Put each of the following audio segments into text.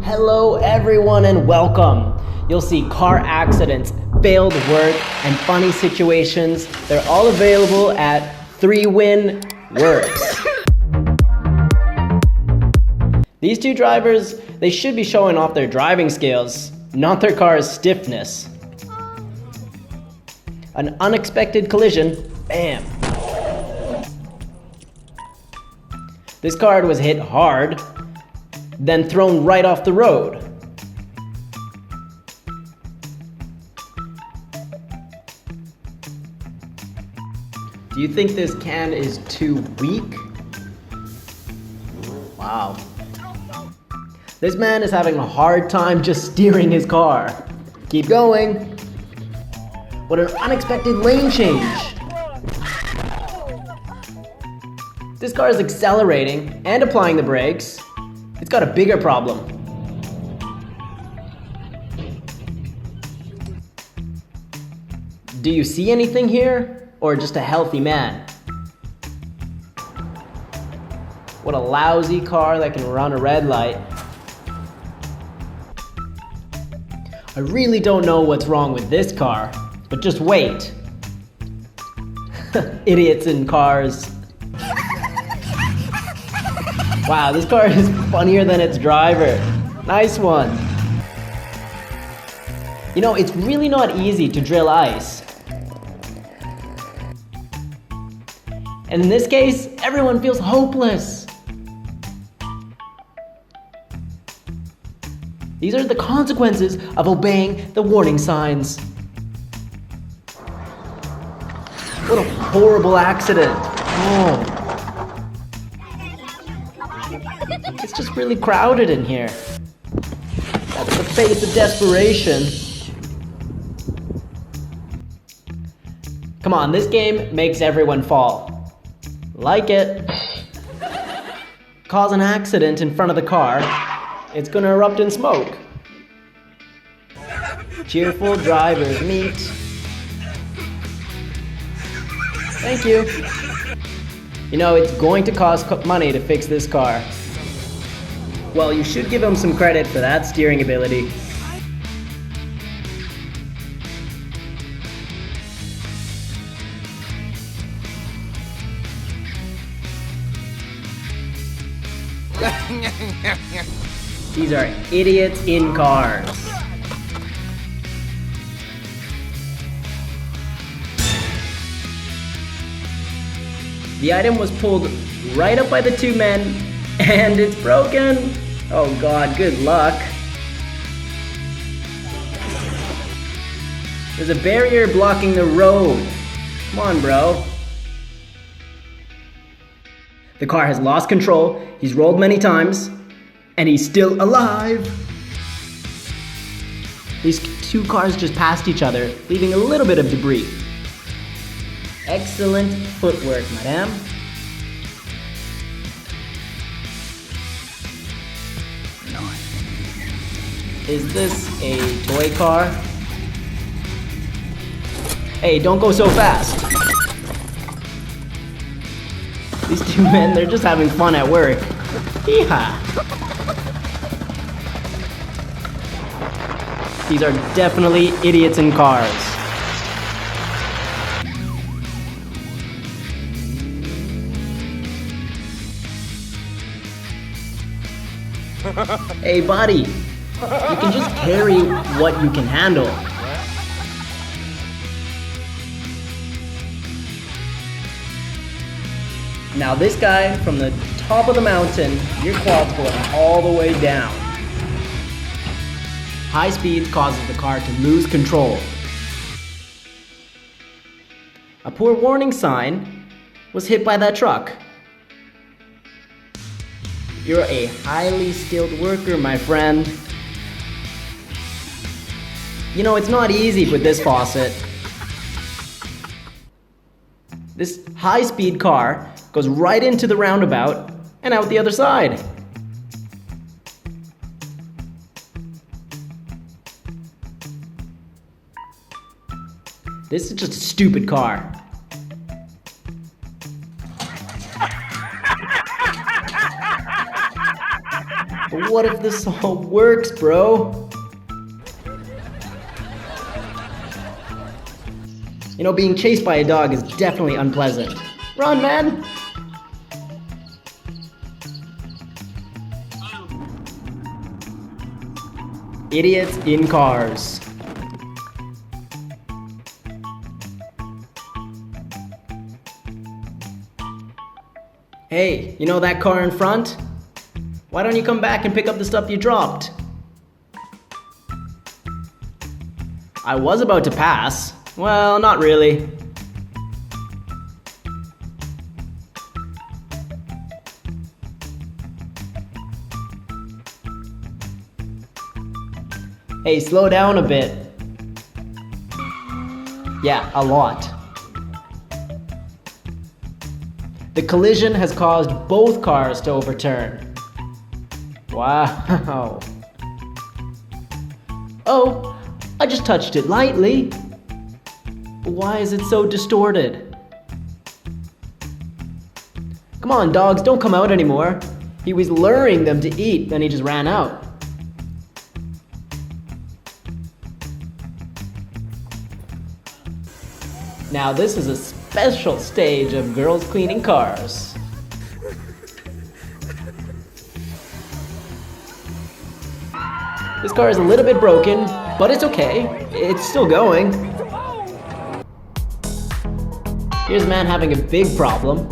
Hello everyone and welcome. You'll see car accidents, failed work, and funny situations. They're all available at 3Win Works. These two drivers, they should be showing off their driving skills, not their car's stiffness. An unexpected collision, bam. This car was hit hard, then thrown right off the road. Do you think this can is too weak? Wow. This man is having a hard time just steering his car. Keep going. What an unexpected lane change. This car is accelerating and applying the brakes. It's got a bigger problem. Do you see anything here, or just a healthy man? What a lousy car that can run a red light. I really don't know what's wrong with this car, but just wait. Idiots in cars. Wow, this car is funnier than its driver. Nice one. You know, it's really not easy to drill ice. And in this case, everyone feels hopeless. These are the consequences of obeying the warning signs. What a horrible accident. Oh. It's just really crowded in here. That's the face of desperation. Come on, this game makes everyone fall. Like it. Cause an accident in front of the car, it's gonna erupt in smoke. Cheerful drivers meet. Thank you. You know, it's going to cost money to fix this car. Well, you should give him some credit for that steering ability. These are idiots in cars. The item was pulled right up by the two men, and it's broken. Oh God, good luck. There's a barrier blocking the road. Come on, bro. The car has lost control, he's rolled many times, and he's still alive. These two cars just passed each other, leaving a little bit of debris. Excellent footwork, madame. Is this a toy car? Hey, don't go so fast. These two men, they're just having fun at work. Yeehaw. These are definitely idiots in cars. Hey buddy, you can just carry what you can handle. Now this guy, from the top of the mountain, your quad's going all the way down. High speed causes the car to lose control. A poor warning sign was hit by that truck. You're a highly skilled worker, my friend. You know, it's not easy with this faucet. This high-speed car goes right into the roundabout and out the other side. This is just a stupid car. But what if this all works, bro? You know, being chased by a dog is definitely unpleasant. Run, man! Idiots in cars. Hey, you know that car in front? Why don't you come back and pick up the stuff you dropped? I was about to pass. Well, not really. Hey, slow down a bit. Yeah, a lot. The collision has caused both cars to overturn. Wow. Oh, I just touched it lightly. Why is it so distorted? Come on, dogs, don't come out anymore. He was luring them to eat, then he just ran out. Now this is a special stage of girls cleaning cars. This car is a little bit broken, but it's okay. It's still going. Here's a man having a big problem.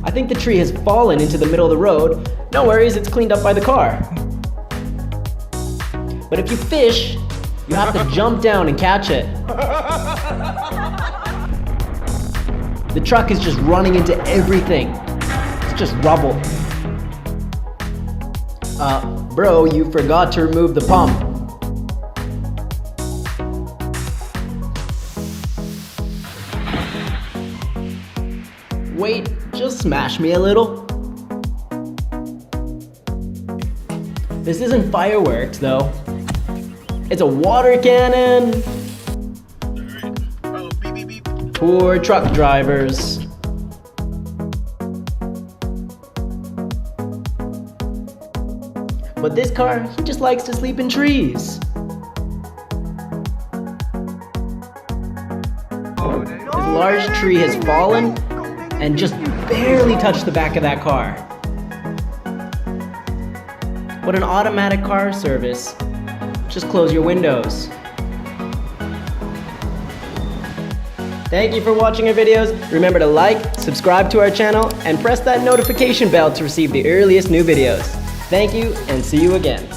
I think the tree has fallen into the middle of the road. No worries, it's cleaned up by the car. But if you fish, you have to jump down and catch it. The truck is just running into everything. It's just rubble. Bro, you forgot to remove the pump. Wait, just smash me a little. This isn't fireworks, though. It's a water cannon. Oh, beep, beep, beep. Poor truck drivers. But this car, he just likes to sleep in trees. This large tree has fallen and just barely touched the back of that car. But an automatic car service, just close your windows. Thank you for watching our videos. Remember to like, subscribe to our channel, and press that notification bell to receive the earliest new videos. Thank you, and see you again.